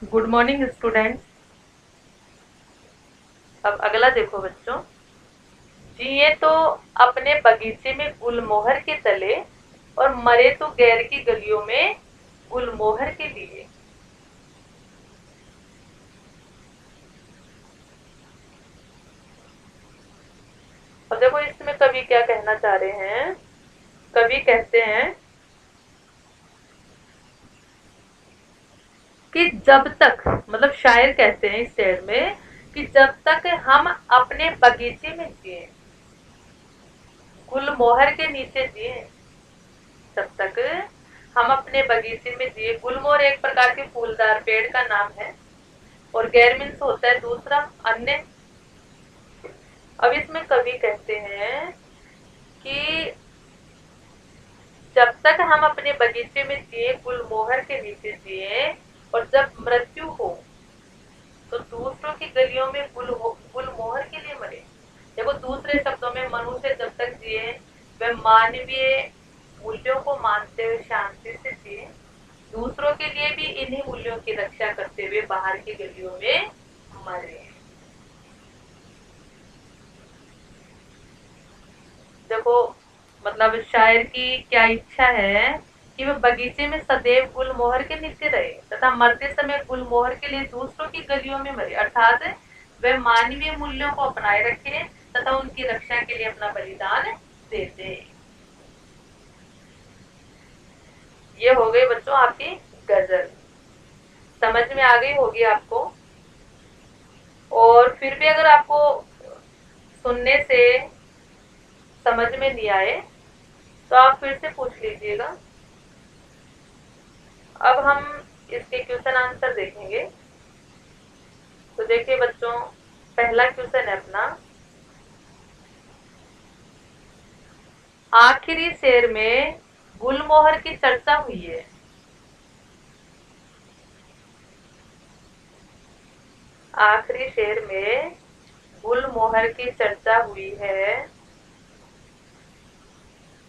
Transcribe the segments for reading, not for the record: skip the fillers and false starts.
Good morning students. अब अगला देखो बच्चों। जिए तो अपने बगीचे में गुलमोहर के तले, और मरे तो गैर की गलियों में गुलमोहर के लिए। अब देखो इसमें कवि क्या कहना चाह रहे हैं। कवि कहते हैं कि जब तक, मतलब शायर कहते हैं इस शेर में, कि जब तक हम अपने बगीचे में जिए, गुलमोहर के नीचे जिए, तब तक हम अपने बगीचे में जिए। गुलमोहर एक प्रकार के फूलदार पेड़ का नाम है, और गैर मीन्स होता है दूसरा, अन्य। अब इसमें कवि कहते हैं कि जब तक हम अपने बगीचे में जिए, गुलमोहर के नीचे जिए, और जब मृत्यु हो तो दूसरों की गलियों में गुलमोहर के लिए मरे। देखो दूसरे शब्दों में, मनुष्य जब तक जिए वह मानवीय मूल्यों को मानते हुए शांति से जिए, दूसरों के लिए भी इन्हीं मूल्यों की रक्षा करते हुए बाहर की गलियों में मरे। देखो मतलब शायर की क्या इच्छा है कि वह बगीचे में सदैव गुलमोहर के नीचे रहे तथा मरते समय गुलमोहर के लिए दूसरों की गलियों में मरे, अर्थात वह मानवीय मूल्यों को अपनाए रखे तथा उनकी रक्षा के लिए अपना बलिदान दे दे। ये हो गई बच्चों आपकी गजल। समझ में आ गई होगी आपको। और फिर भी अगर आपको सुनने से समझ में नहीं आए तो आप फिर से पूछ लीजिएगा। अब हम इसके क्वेश्चन आंसर देखेंगे। तो देखिए बच्चों, पहला क्वेश्चन है अपना, आखिरी शेर में गुलमोहर की चर्चा हुई है। आखिरी शेर में गुलमोहर की चर्चा हुई है,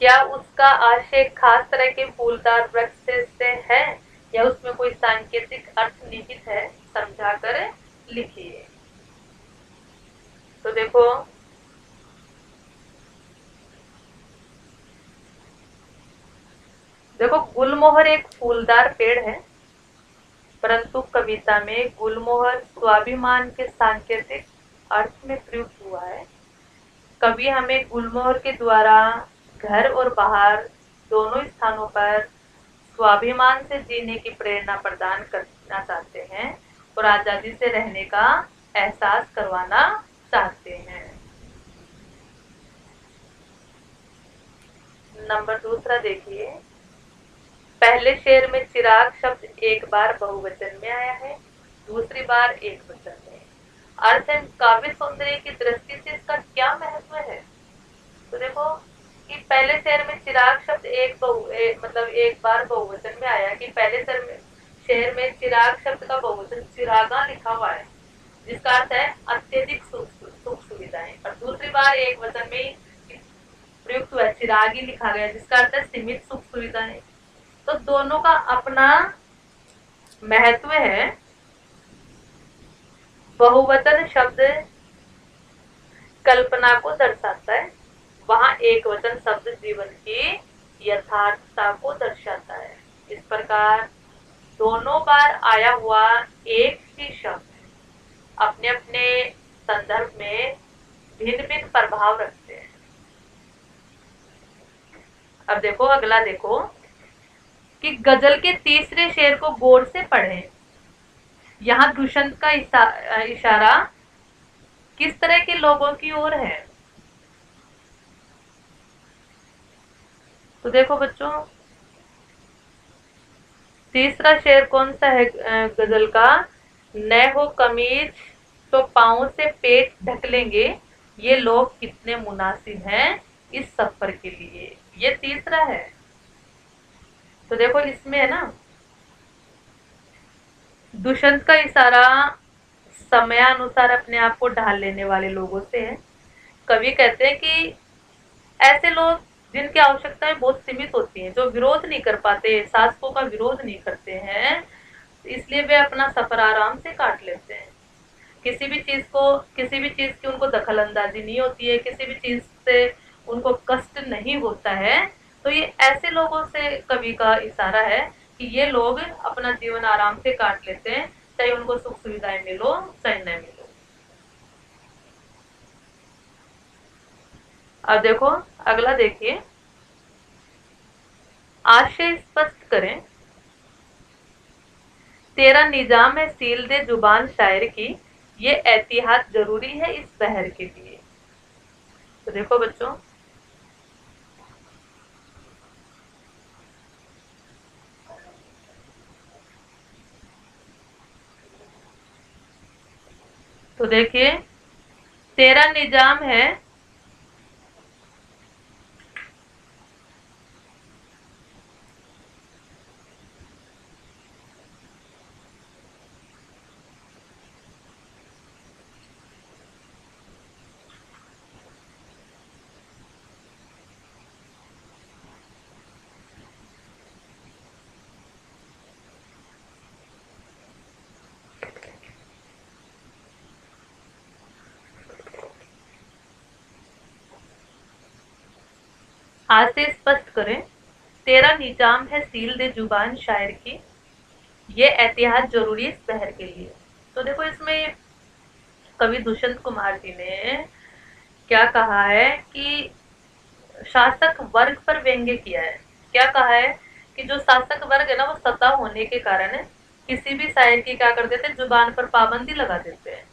क्या उसका आशय खास तरह के फूलदार वृक्ष से है या उसमें कोई सांकेतिक अर्थ निहित है, समझाकर लिखिए। तो देखो, गुलमोहर एक फूलदार पेड़ है, परंतु कविता में गुलमोहर स्वाभिमान के सांकेतिक अर्थ में प्रयुक्त हुआ है। कवि हमें गुलमोहर के द्वारा घर और बाहर दोनों स्थानों पर स्वाभिमान से जीने की प्रेरणा प्रदान करना चाहते हैं और आजादी से रहने का एहसास करवाना चाहते हैं। नंबर दूसरा देखिए, पहले शेर में चिराग शब्द एक बार बहुवचन में आया है, दूसरी बार एक वचन में। अर्थ है काव्य सौंदर्य की दृष्टि से इसका क्या महत्व है। तो देखो कि पहले शेर में चिराग शब्द मतलब एक बार बहुवचन में आया, कि पहले शेर में चिराग शब्द का बहुवचन चिरागा लिखा हुआ है, जिसका अर्थ है अत्यधिक सुख सुविधाएं, और दूसरी बार एक वचन में प्रयुक्त हुआ चिरागी लिखा गया, जिसका अर्थ है सीमित सुख सुविधाएं। तो दोनों का अपना महत्व है। बहुवचन शब्द कल्पना को दर्शाता है, वहां एक वचन शब्द जीवन की यथार्थता को दर्शाता है। इस प्रकार दोनों बार आया हुआ एक ही शब्द अपने अपने संदर्भ में भिन्न भिन्न प्रभाव रखते हैं। अब देखो अगला देखो कि गजल के तीसरे शेर को गौर से पढ़ें। यहाँ दुष्यंत का इशारा किस तरह के लोगों की ओर है। तो देखो बच्चों, तीसरा शेर कौन सा है गजल का, न हो कमीज तो पांव से पेट ढक लेंगे, ये लोग कितने मुनासिब हैं इस सफर के लिए। ये तीसरा है। तो देखो इसमें है ना, दुष्यंत का इशारा समयानुसार अपने आप को ढाल लेने वाले लोगों से है। कवि कहते हैं कि ऐसे लोग जिनकी आवश्यकताएं बहुत सीमित होती हैं, जो विरोध नहीं कर पाते, शासकों का विरोध नहीं करते हैं, इसलिए वे अपना सफर आराम से काट लेते हैं। किसी भी चीज की उनको दखल अंदाजी नहीं होती है, किसी भी चीज से उनको कष्ट नहीं होता है। तो ये ऐसे लोगों से कवि का इशारा है कि ये लोग अपना जीवन आराम से काट लेते हैं, चाहे उनको सुख सुविधाएं मिलो चाहे न मिलो। अब देखो अगला देखिए, आशय स्पष्ट करें। तेरा निजाम है सील दे जुबान शायर की, ये एहतियात जरूरी है इस बहर के लिए। तो देखो बच्चों, तो देखिए तेरा निजाम है, आज से स्पष्ट करें। तेरा निजाम है सील दे जुबान शायर की, ये एहतियात जरूरी इस बहर के लिए। तो देखो इसमें कवि दुष्यंत कुमार जी ने क्या कहा है कि शासक वर्ग पर व्यंग्य किया है। क्या कहा है कि जो शासक वर्ग है ना, वो सत्ता होने के कारण किसी भी शायर की क्या कर देते हैं, जुबान पर पाबंदी लगा देते हैं,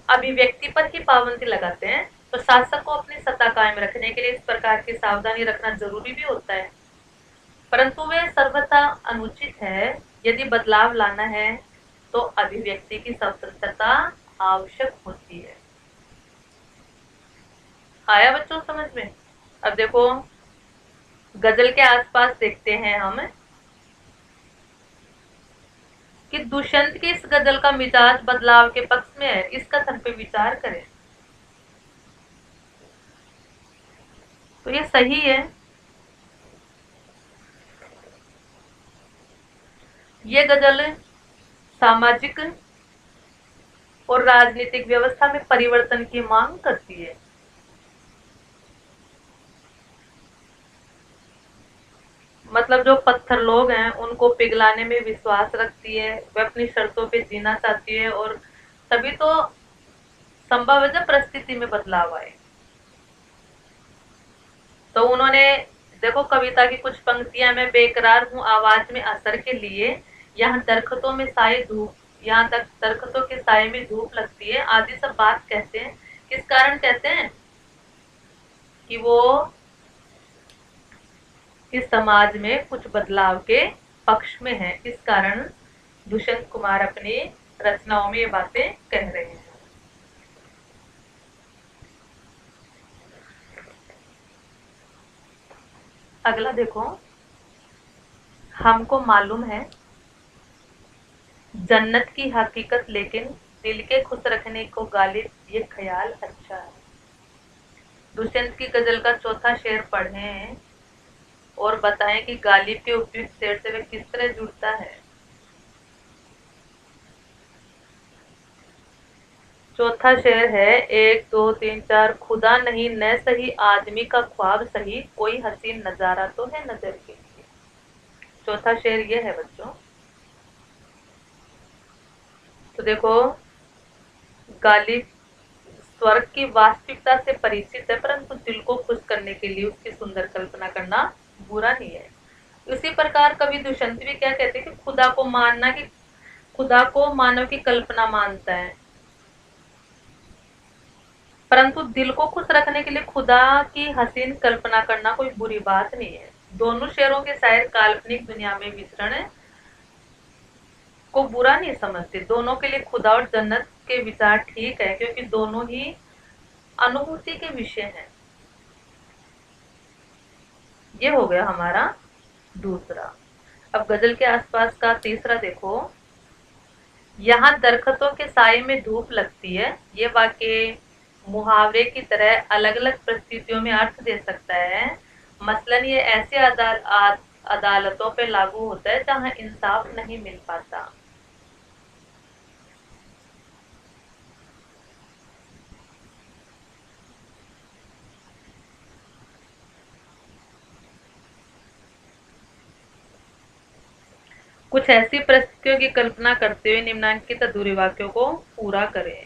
अभिव्यक्ति पर ही पाबंदी लगाते हैं। तो शासक को अपनी सत्ता कायम रखने के लिए इस प्रकार की सावधानी रखना जरूरी भी होता है, परंतु वे सर्वथा अनुचित है। यदि बदलाव लाना है तो अभिव्यक्ति की स्वतंत्रता आवश्यक होती है। आया बच्चों समझ में? अब देखो गजल के आसपास देखते हैं हम कि दुष्यंत की इस गजल का मिजाज बदलाव के पक्ष में है, इस कथन पे विचार करें। तो ये सही है। ये गजल सामाजिक और राजनीतिक व्यवस्था में परिवर्तन की मांग करती है। मतलब जो पत्थर लोग हैं उनको पिघलाने में विश्वास रखती है, वे अपनी शर्तों पे जीना चाहती है, और तभी तो संभव है जब परिस्थिति में बदलाव आए। तो उन्होंने देखो कविता की कुछ पंक्तियां, मैं बेकरार हूँ आवाज में असर के लिए, यहाँ दरख्तों में साए धूप, यहाँ तक दरख्तों के साए में धूप लगती है, आदि सब बात कहते हैं। किस कारण कहते हैं कि वो इस समाज में कुछ बदलाव के पक्ष में है, इस कारण दुष्यंत कुमार अपनी रचनाओं में ये बातें कह रहे हैं। अगला देखो, हमको मालूम है जन्नत की हकीकत, लेकिन दिल के खुश रखने को गालिब ये ख्याल अच्छा है। दुष्यंत की गजल का चौथा शेर पढ़ें और बताएं कि गालिब के उपयुक्त शेर से वह किस तरह जुड़ता है। चौथा शेर है, 1 2 3 4, खुदा नहीं न सही आदमी का ख्वाब सही, कोई हसीन नजारा तो है नजर के लिए। चौथा शेर ये है बच्चों। तो देखो गालिब स्वर्ग की वास्तविकता से परिचित है, परंतु दिल को खुश करने के लिए उसकी सुंदर कल्पना करना बुरा नहीं है। उसी प्रकार कवि दुष्यंत भी क्या कहते हैं कि खुदा को मानना, कि खुदा को मानव की कल्पना मानता है, परंतु दिल को खुश रखने के लिए खुदा की हसीन कल्पना करना कोई बुरी बात नहीं है। दोनों शेरों के शायर काल्पनिक दुनिया में विचरण को बुरा नहीं समझते। दोनों के लिए खुदा और जन्नत के विचार ठीक है, क्योंकि दोनों ही अनुभूति के विषय हैं। ये हो गया हमारा दूसरा। अब गजल के आसपास का तीसरा देखो, यहाँ दरख्तों के साए में धूप लगती है, ये वाक्य मुहावरे की तरह अलग अलग परिस्थितियों में अर्थ दे सकता है। मसलन ये ऐसे अदालतों पे लागू होता है जहाँ इंसाफ नहीं मिल पाता। कुछ ऐसी परिस्थितियों की कल्पना करते हुए निम्नलिखित अधूरे वाक्यों को पूरा करें।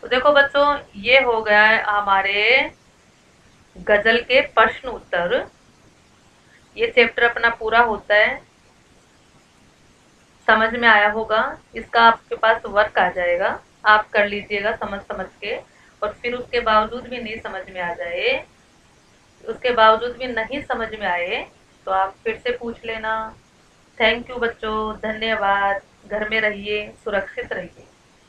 तो देखो बच्चों, ये हो गया है हमारे गजल के प्रश्न उत्तर। ये चैप्टर अपना पूरा होता है। समझ में आया होगा। इसका आपके पास वर्क आ जाएगा, आप कर लीजिएगा समझ समझ के। और फिर उसके बावजूद भी नहीं समझ में आ जाए, उसके बावजूद भी नहीं समझ में आए, तो आप फिर से पूछ लेना। थैंक यू बच्चों, धन्यवाद। घर में रहिए, सुरक्षित रहिए।